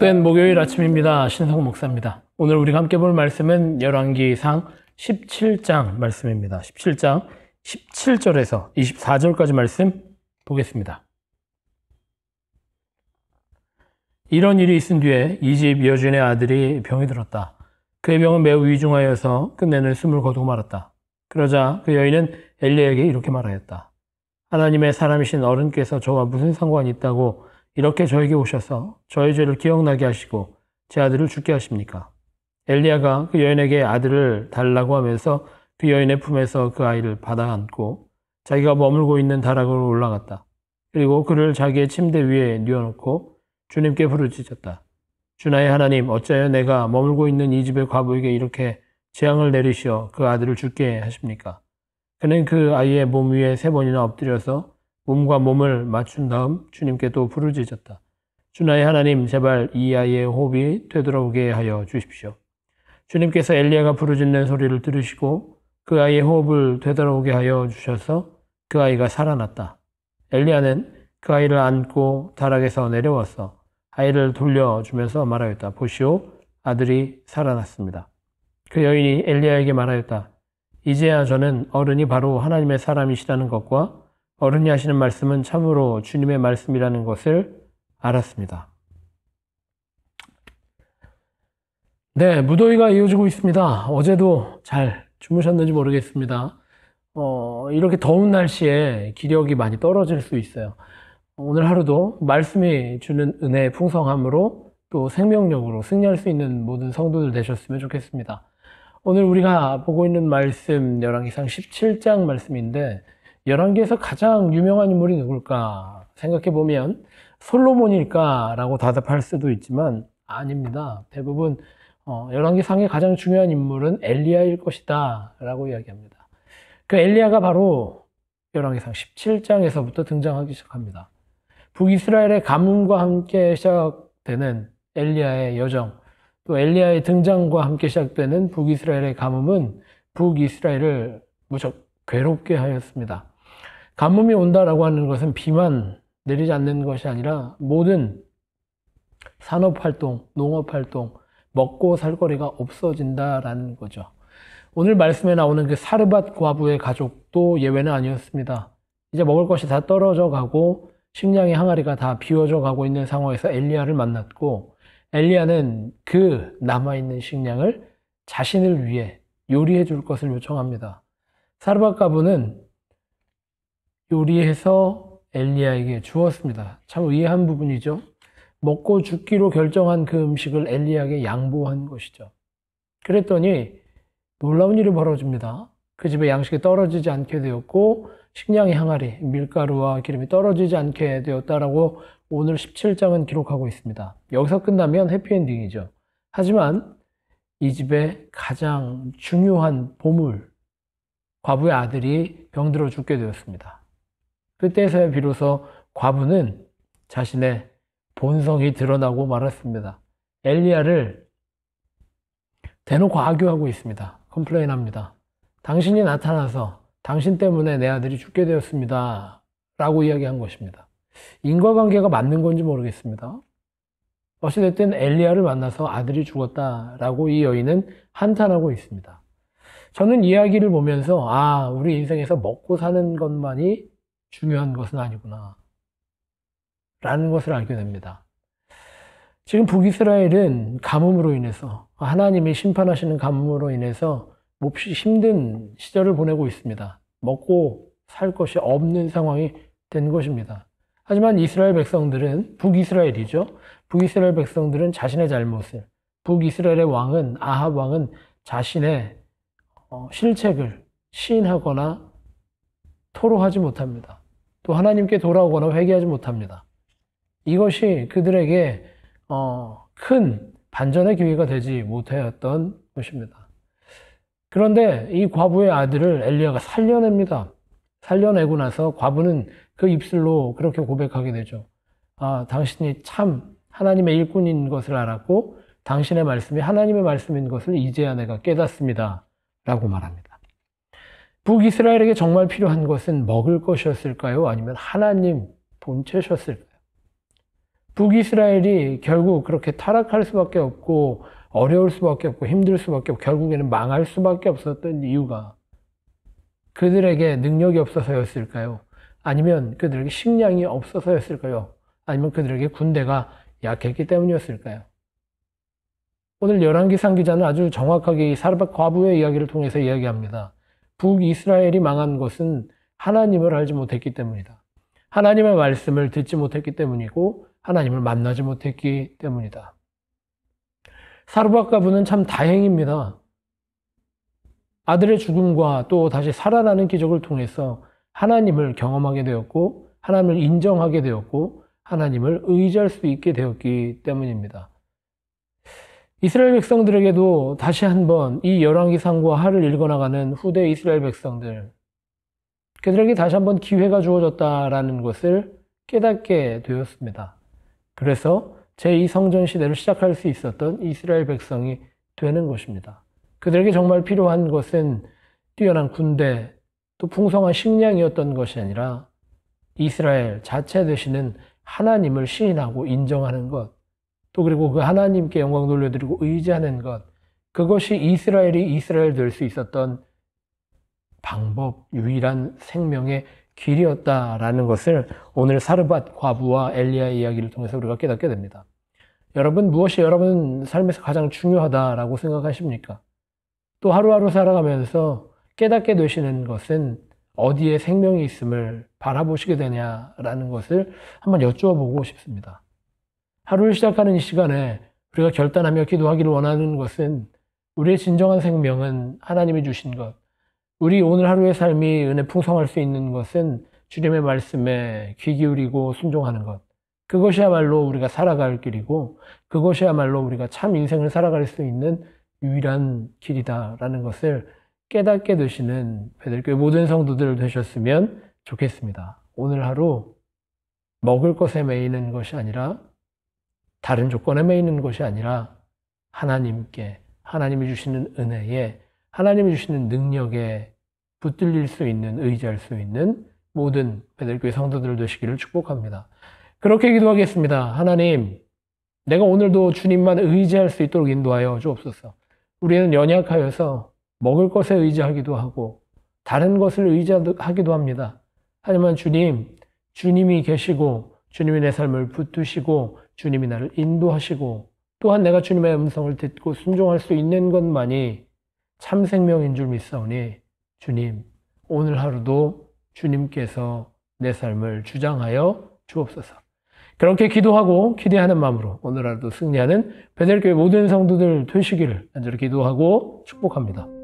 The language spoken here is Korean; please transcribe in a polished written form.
복된 목요일 아침입니다. 신성 목사입니다. 오늘 우리가 함께 볼 말씀은 열왕기상 17장 말씀입니다. 17장 17절에서 24절까지 말씀 보겠습니다. 이런 일이 있은 뒤에 이 집 여주인의 아들이 병이 들었다. 그의 병은 매우 위중하여서 끝내는 숨을 거두고 말았다. 그러자 그 여인은 엘리야에게 이렇게 말하였다. 하나님의 사람이신 어른께서 저와 무슨 상관이 있다고 이렇게 저에게 오셔서 저의 죄를 기억나게 하시고 제 아들을 죽게 하십니까? 엘리야가 그 여인에게 아들을 달라고 하면서 그 여인의 품에서 그 아이를 받아 안고 자기가 머물고 있는 다락으로 올라갔다. 그리고 그를 자기의 침대 위에 뉘어놓고 주님께 부르짖었다. 주나의 하나님, 어찌하여 내가 머물고 있는 이 집의 과부에게 이렇게 재앙을 내리시어 그 아들을 죽게 하십니까? 그는 그 아이의 몸 위에 3번이나 엎드려서 몸과 몸을 맞춘 다음 주님께 또 부르짖었다. 주나의 하나님, 제발 이 아이의 호흡이 되돌아오게 하여 주십시오. 주님께서 엘리야가 부르짖는 소리를 들으시고 그 아이의 호흡을 되돌아오게 하여 주셔서 그 아이가 살아났다. 엘리야는 그 아이를 안고 다락에서 내려와서 아이를 돌려주면서 말하였다. 보시오, 아들이 살아났습니다. 그 여인이 엘리야에게 말하였다. 이제야 저는 어른이 바로 하나님의 사람이시라는 것과 어른이 하시는 말씀은 참으로 주님의 말씀이라는 것을 알았습니다. 네, 무더위가 이어지고 있습니다. 어제도 잘 주무셨는지 모르겠습니다. 이렇게 더운 날씨에 기력이 많이 떨어질 수 있어요. 오늘 하루도 말씀이 주는 은혜의 풍성함으로 또 생명력으로 승리할 수 있는 모든 성도들 되셨으면 좋겠습니다. 오늘 우리가 보고 있는 말씀 열왕기상 17장 말씀인데 열왕기에서 가장 유명한 인물이 누굴까 생각해보면 솔로몬일까라고 대답할 수도 있지만 아닙니다. 대부분 열왕기상의 가장 중요한 인물은 엘리야일 것이다 라고 이야기합니다. 그 엘리야가 바로 열왕기상 17장에서부터 등장하기 시작합니다. 북이스라엘의 가뭄과 함께 시작되는 엘리야의 여정, 또 엘리야의 등장과 함께 시작되는 북이스라엘의 가뭄은 북이스라엘을 무척 괴롭게 하였습니다. 가뭄이 온다라고 하는 것은 비만 내리지 않는 것이 아니라 모든 산업활동, 농업활동, 먹고 살 거리가 없어진다라는 거죠. 오늘 말씀에 나오는 그 사르밧 과부의 가족도 예외는 아니었습니다. 이제 먹을 것이 다 떨어져 가고 식량의 항아리가 다 비워져 가고 있는 상황에서 엘리야를 만났고 엘리야는 그 남아있는 식량을 자신을 위해 요리해 줄 것을 요청합니다. 사르밧 과부는 요리해서 엘리야에게 주었습니다. 참 의아한 부분이죠. 먹고 죽기로 결정한 그 음식을 엘리야에게 양보한 것이죠. 그랬더니 놀라운 일이 벌어집니다. 그 집에 양식이 떨어지지 않게 되었고 식량의 항아리, 밀가루와 기름이 떨어지지 않게 되었다라고 오늘 17장은 기록하고 있습니다. 여기서 끝나면 해피엔딩이죠. 하지만 이 집의 가장 중요한 보물, 과부의 아들이 병들어 죽게 되었습니다. 그때서야 비로소 과부는 자신의 본성이 드러나고 말았습니다. 엘리야를 대놓고 악유하고 있습니다. 컴플레인합니다. 당신이 나타나서 당신 때문에 내 아들이 죽게 되었습니다. 라고 이야기한 것입니다. 인과관계가 맞는 건지 모르겠습니다. 어찌됐든 엘리야를 만나서 아들이 죽었다라고 이 여인은 한탄하고 있습니다. 저는 이야기를 보면서 우리 인생에서 먹고 사는 것만이 중요한 것은 아니구나 라는 것을 알게 됩니다. 지금 북이스라엘은 가뭄으로 인해서 하나님이 심판하시는 가뭄으로 인해서 몹시 힘든 시절을 보내고 있습니다. 먹고 살 것이 없는 상황이 된 것입니다. 하지만 이스라엘 백성들은 북이스라엘이죠. 북이스라엘 백성들은 자신의 잘못을 북이스라엘의 왕은 아합 왕은 자신의 실책을 시인하거나 토로하지 못합니다. 또 하나님께 돌아오거나 회개하지 못합니다. 이것이 그들에게 큰 반전의 기회가 되지 못하였던 것입니다. 그런데 이 과부의 아들을 엘리야가 살려냅니다. 살려내고 나서 과부는 그 입술로 그렇게 고백하게 되죠. 당신이 참 하나님의 일꾼인 것을 알았고 당신의 말씀이 하나님의 말씀인 것을 이제야 내가 깨닫습니다. 라고 말합니다. 북이스라엘에게 정말 필요한 것은 먹을 것이었을까요? 아니면 하나님 본체셨을까요? 북이스라엘이 결국 그렇게 타락할 수밖에 없고 어려울 수밖에 없고 힘들 수밖에 없고 결국에는 망할 수밖에 없었던 이유가 그들에게 능력이 없어서였을까요? 아니면 그들에게 식량이 없어서였을까요? 아니면 그들에게 군대가 약했기 때문이었을까요? 오늘 열왕기상 기자는 아주 정확하게 이 사르밧 과부의 이야기를 통해서 이야기합니다. 북이스라엘이 망한 것은 하나님을 알지 못했기 때문이다. 하나님의 말씀을 듣지 못했기 때문이고 하나님을 만나지 못했기 때문이다. 사르밧 과부는 참 다행입니다. 아들의 죽음과 또 다시 살아나는 기적을 통해서 하나님을 경험하게 되었고 하나님을 인정하게 되었고 하나님을 의지할 수 있게 되었기 때문입니다. 이스라엘 백성들에게도 다시 한번 이 열왕기상과 하를 읽어나가는 후대 이스라엘 백성들, 그들에게 다시 한번 기회가 주어졌다라는 것을 깨닫게 되었습니다. 그래서 제2성전 시대를 시작할 수 있었던 이스라엘 백성이 되는 것입니다. 그들에게 정말 필요한 것은 뛰어난 군대, 또 풍성한 식량이었던 것이 아니라 이스라엘 자체 되시는 하나님을 시인하고 인정하는 것, 또 그리고 그 하나님께 영광 돌려드리고 의지하는 것, 그것이 이스라엘이 이스라엘 될 수 있었던 방법, 유일한 생명의 길이었다라는 것을 오늘 사르밧 과부와 엘리야의 이야기를 통해서 우리가 깨닫게 됩니다. 여러분, 무엇이 여러분 삶에서 가장 중요하다라고 생각하십니까? 또 하루하루 살아가면서 깨닫게 되시는 것은 어디에 생명이 있음을 바라보시게 되냐라는 것을 한번 여쭈어보고 싶습니다. 하루를 시작하는 이 시간에 우리가 결단하며 기도하기를 원하는 것은 우리의 진정한 생명은 하나님이 주신 것, 우리 오늘 하루의 삶이 은혜 풍성할 수 있는 것은 주님의 말씀에 귀 기울이고 순종하는 것, 그것이야말로 우리가 살아갈 길이고 그것이야말로 우리가 참 인생을 살아갈 수 있는 유일한 길이다라는 것을 깨닫게 되시는 베들교회 모든 성도들 되셨으면 좋겠습니다. 오늘 하루 먹을 것에 매이는 것이 아니라 다른 조건에 매이는 것이 아니라 하나님께, 하나님이 주시는 은혜에, 하나님이 주시는 능력에 붙들릴 수 있는, 의지할 수 있는 모든 베들교회 성도들 되시기를 축복합니다. 그렇게 기도하겠습니다. 하나님, 내가 오늘도 주님만 의지할 수 있도록 인도하여 주옵소서. 우리는 연약하여서 먹을 것에 의지하기도 하고 다른 것을 의지하기도 합니다. 하지만 주님이 계시고 주님이 내 삶을 붙드시고 주님이 나를 인도하시고 또한 내가 주님의 음성을 듣고 순종할 수 있는 것만이 참 생명인 줄 믿사오니 주님, 오늘 하루도 주님께서 내 삶을 주장하여 주옵소서. 그렇게 기도하고 기대하는 마음으로 오늘 하루도 승리하는 베들교회 모든 성도들 되시기를 간절히 기도하고 축복합니다.